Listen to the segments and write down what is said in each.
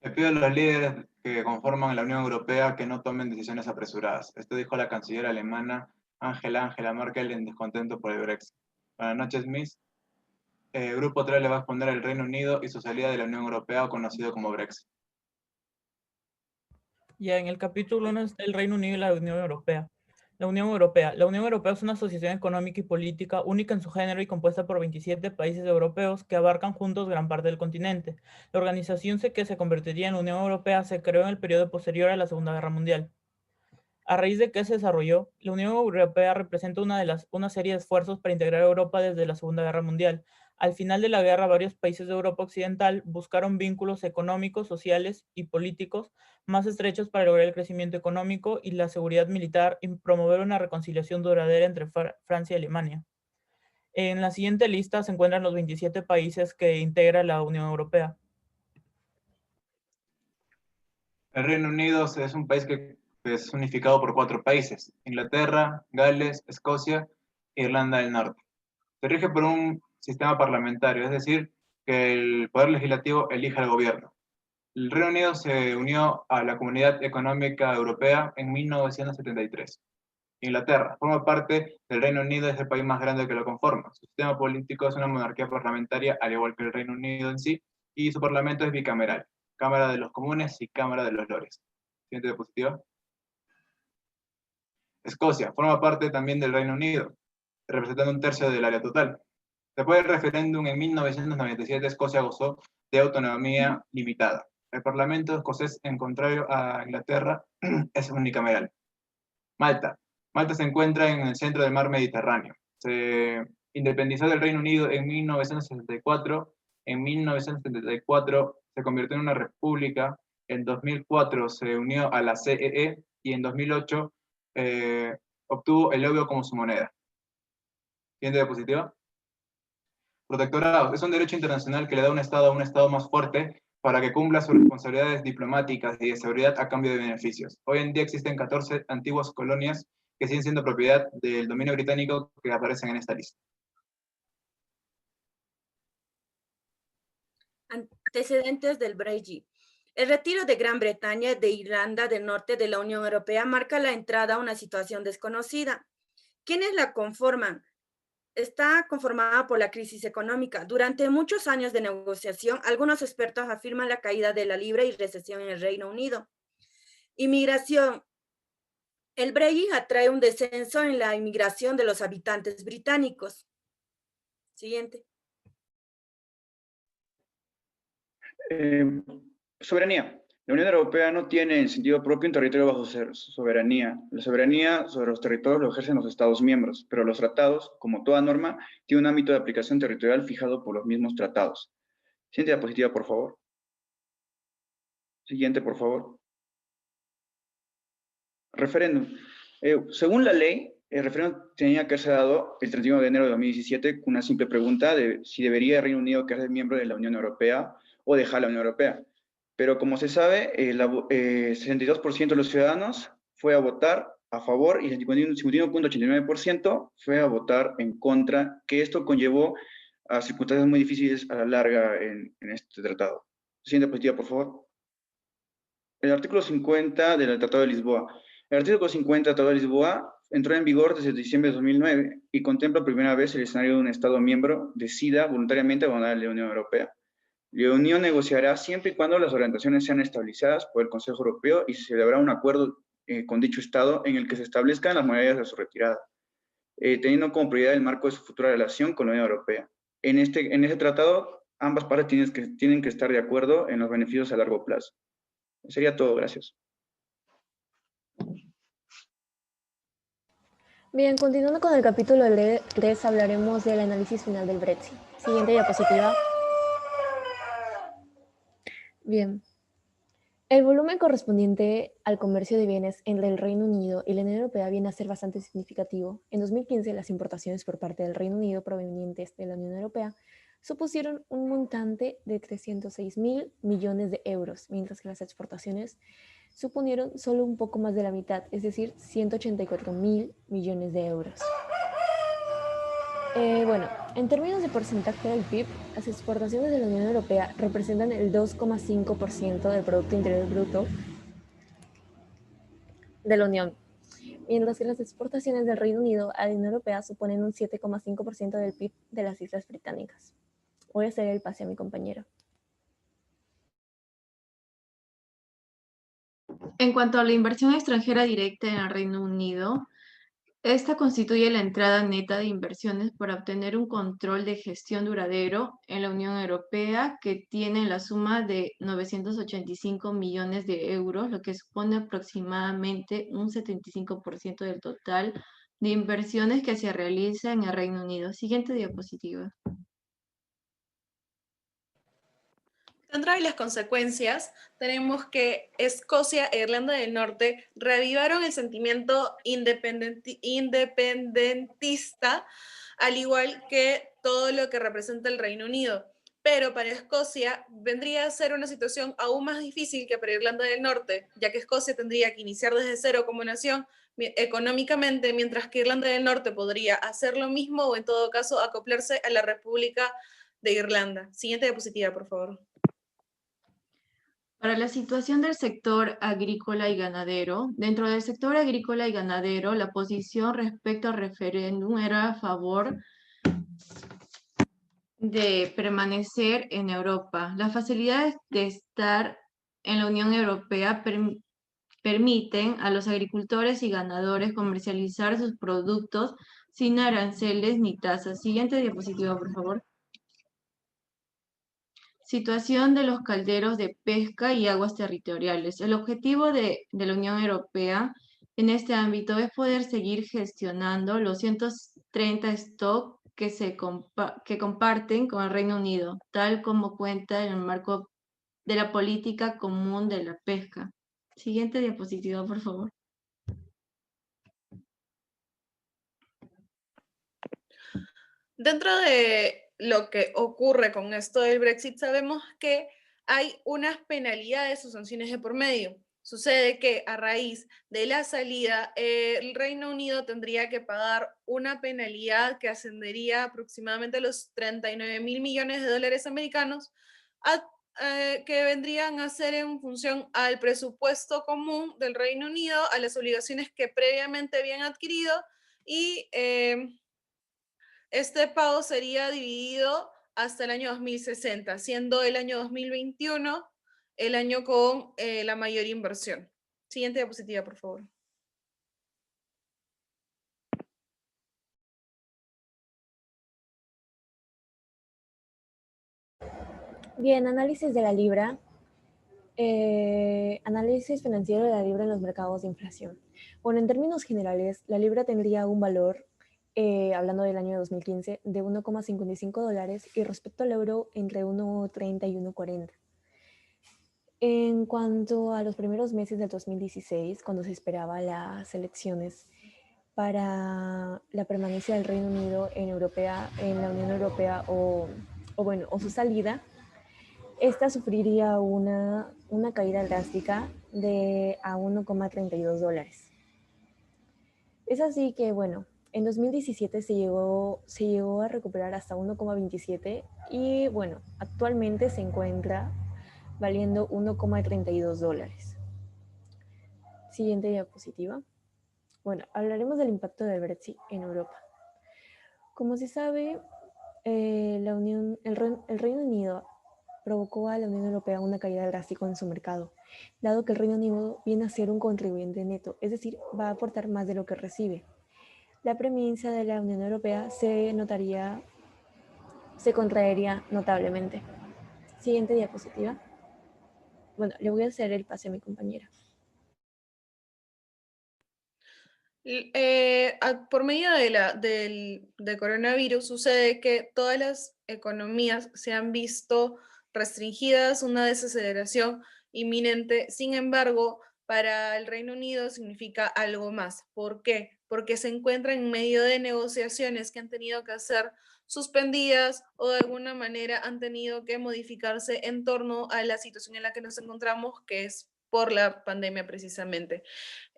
Le pido a los líderes que conforman la Unión Europea que no tomen decisiones apresuradas. Esto dijo la canciller alemana Angela Merkel en descontento por el Brexit. Buenas noches, Miss. Grupo 3 le va a exponer el Reino Unido y su salida de la Unión Europea, conocido como Brexit. Ya en el capítulo 1 está el Reino Unido y la Unión Europea. La Unión Europea. La Unión Europea es una asociación económica y política única en su género y compuesta por 27 países europeos que abarcan juntos gran parte del continente. La organización que se convertiría en la Unión Europea se creó en el periodo posterior a la Segunda Guerra Mundial. A raíz de que se desarrolló, la Unión Europea representa una serie de esfuerzos para integrar Europa desde la Segunda Guerra Mundial. Al final de la guerra, varios países de Europa Occidental buscaron vínculos económicos, sociales y políticos más estrechos para lograr el crecimiento económico y la seguridad militar y promover una reconciliación duradera entre Francia y Alemania. En la siguiente lista se encuentran los 27 países que integra la Unión Europea. El Reino Unido es un país que es unificado por 4 países: Inglaterra, Gales, Escocia e Irlanda del Norte. Se rige por un sistema parlamentario, es decir, que el Poder Legislativo elige al gobierno. El Reino Unido se unió a la Comunidad Económica Europea en 1973. Inglaterra forma parte del Reino Unido, es el país más grande que lo conforma. Su sistema político es una monarquía parlamentaria, al igual que el Reino Unido en sí, y su parlamento es bicameral, Cámara de los Comunes y Cámara de los Lores. Siguiente diapositiva. Escocia forma parte también del Reino Unido, representando un tercio del área total. Después del referéndum en 1997, Escocia gozó de autonomía limitada. El Parlamento escocés, en contrario a Inglaterra, es unicameral. Malta. Malta se encuentra en el centro del mar Mediterráneo. Se independizó del Reino Unido en 1964. En 1974 se convirtió en una república. En 2004 se unió a la CEE y en 2008 obtuvo el euro como su moneda. Siguiente diapositiva. Protectorado es un derecho internacional que le da un Estado a un Estado más fuerte para que cumpla sus responsabilidades diplomáticas y de seguridad a cambio de beneficios. Hoy en día existen 14 antiguas colonias que siguen siendo propiedad del dominio británico que aparecen en esta lista. Antecedentes del Brexit. El retiro de Gran Bretaña de Irlanda del Norte de la Unión Europea marca la entrada a una situación desconocida. ¿Quiénes la conforman? Está conformada por la crisis económica. Durante muchos años de negociación, algunos expertos afirman la caída de la libra y recesión en el Reino Unido. Inmigración. El Brexit atrae un descenso en la inmigración de los habitantes británicos. Siguiente. Soberanía. La Unión Europea no tiene en sentido propio un territorio bajo soberanía. La soberanía sobre los territorios lo ejercen los Estados miembros, pero los tratados, como toda norma, tienen un ámbito de aplicación territorial fijado por los mismos tratados. Siguiente diapositiva, por favor. Siguiente, por favor. Referéndum. Según la ley, el referéndum tenía que ser dado el 31 de enero de 2017 con una simple pregunta de si debería el Reino Unido quedar miembro de la Unión Europea o dejar la Unión Europea. Pero como se sabe, el 62% de los ciudadanos fue a votar a favor y el 51.89% fue a votar en contra, que esto conllevó a circunstancias muy difíciles a la larga en este tratado. Siguiente diapositiva, por favor. El artículo 50 del Tratado de Lisboa. El artículo 50 del Tratado de Lisboa entró en vigor desde diciembre de 2009 y contempla por primera vez el escenario de un Estado miembro decida voluntariamente abandonar la Unión Europea. La Unión negociará siempre y cuando las orientaciones sean establecidas por el Consejo Europeo y se celebrará un acuerdo con dicho Estado en el que se establezcan las modalidades de su retirada, teniendo como prioridad el marco de su futura relación con la Unión Europea. En ese tratado, ambas partes tienen que estar de acuerdo en los beneficios a largo plazo. Sería todo, gracias. Bien, continuando con el capítulo 3, hablaremos del análisis final del Brexit. Siguiente diapositiva. Bien. El volumen correspondiente al comercio de bienes entre el Reino Unido y la Unión Europea viene a ser bastante significativo. En 2015, las importaciones por parte del Reino Unido provenientes de la Unión Europea supusieron un montante de 306.000 millones de euros, mientras que las exportaciones suponieron solo un poco más de la mitad, es decir, 184.000 millones de euros. Bueno, en términos de porcentaje del PIB, las exportaciones de la Unión Europea representan el 2,5% del Producto Interior Bruto de la Unión, mientras que las exportaciones del Reino Unido a la Unión Europea suponen un 7,5% del PIB de las Islas Británicas. Voy a hacer el pase a mi compañero. En cuanto a la inversión extranjera directa en el Reino Unido, esta constituye la entrada neta de inversiones para obtener un control de gestión duradero en la Unión Europea que tiene la suma de 985 millones de euros, lo que supone aproximadamente un 75% del total de inversiones que se realiza en el Reino Unido. Siguiente diapositiva. Dentro de las consecuencias, tenemos que Escocia e Irlanda del Norte reavivaron el sentimiento independentista, al igual que todo lo que representa el Reino Unido. Pero para Escocia vendría a ser una situación aún más difícil que para Irlanda del Norte, ya que Escocia tendría que iniciar desde cero como nación económicamente, mientras que Irlanda del Norte podría hacer lo mismo o en todo caso acoplarse a la República de Irlanda. Siguiente diapositiva, por favor. Para la situación del sector agrícola y ganadero, dentro del sector agrícola y ganadero, la posición respecto al referéndum era a favor de permanecer en Europa. Las facilidades de estar en la Unión Europea permiten a los agricultores y ganadores comercializar sus productos sin aranceles ni tasas. Siguiente diapositiva, por favor. Situación de los calderos de pesca y aguas territoriales. El objetivo de la Unión Europea en este ámbito es poder seguir gestionando los 130 stocks que comparten con el Reino Unido, tal como cuenta en el marco de la política común de la pesca. Siguiente diapositiva, por favor. Dentro de lo que ocurre con esto del Brexit, sabemos que hay unas penalidades o sanciones de por medio. Sucede que a raíz de la salida, el Reino Unido tendría que pagar una penalidad que ascendería aproximadamente a los 39.000 millones de dólares americanos, que vendrían a ser en función al presupuesto común del Reino Unido, a las obligaciones que previamente habían adquirido y este pago sería dividido hasta el año 2060, siendo el año 2021 el año con la mayor inversión. Siguiente diapositiva, por favor. Bien, análisis de la libra. Análisis financiero de la libra en los mercados de inflación. Bueno, en términos generales, la libra tendría un valor, hablando del año 2015, de 1,55 dólares y respecto al euro entre 1,30 y 1,40. En cuanto a los primeros meses del 2016, cuando se esperaba las elecciones para la permanencia del Reino Unido en la Unión Europea o su salida, esta sufriría una caída drástica a 1,32 dólares. Es así que, bueno, en 2017 se llegó a recuperar hasta 1,27 y, bueno, actualmente se encuentra valiendo 1,32 dólares. Siguiente diapositiva. Bueno, hablaremos del impacto del Brexit en Europa. Como se sabe, el Reino Unido provocó a la Unión Europea una caída drástica en su mercado, dado que el Reino Unido viene a ser un contribuyente neto, es decir, va a aportar más de lo que recibe. La premisa de la Unión Europea se contraería notablemente. Siguiente diapositiva. Bueno, le voy a hacer el pase a mi compañera. Por medio del coronavirus sucede que todas las economías se han visto restringidas, una desaceleración inminente. Sin embargo, para el Reino Unido significa algo más. ¿Por qué? Porque se encuentra en medio de negociaciones que han tenido que ser suspendidas o de alguna manera han tenido que modificarse en torno a la situación en la que nos encontramos, que es por la pandemia precisamente.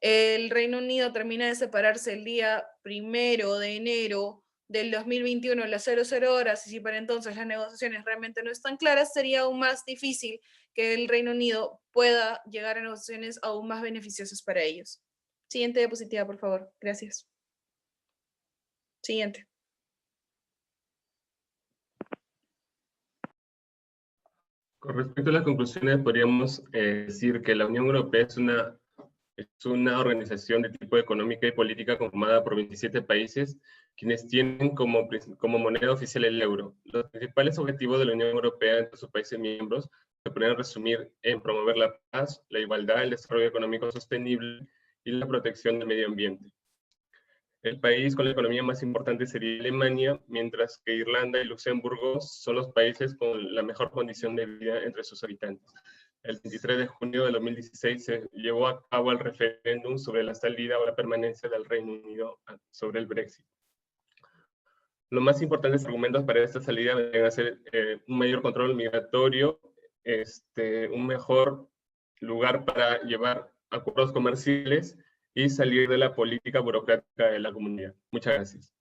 El Reino Unido termina de separarse el día 1 de enero del 2021 las 00 horas, y si para entonces las negociaciones realmente no están claras, sería aún más difícil que el Reino Unido pueda llegar a negociaciones aún más beneficiosas para ellos. Siguiente diapositiva, por favor. Gracias. Siguiente. Con respecto a las conclusiones, podríamos decir que la Unión Europea es una organización de tipo económica y política conformada por 27 países, quienes tienen como moneda oficial el euro. Los principales objetivos de la Unión Europea entre sus países miembros se pueden resumir en promover la paz, la igualdad, el desarrollo económico sostenible y la protección del medio ambiente. El país con la economía más importante sería Alemania, mientras que Irlanda y Luxemburgo son los países con la mejor condición de vida entre sus habitantes. El 23 de junio de 2016 se llevó a cabo el referéndum sobre la salida o la permanencia del Reino Unido sobre el Brexit. Los más importantes argumentos para esta salida deben ser un mayor control migratorio, un mejor lugar para llevar acuerdos comerciales y salir de la política burocrática de la comunidad. Muchas gracias.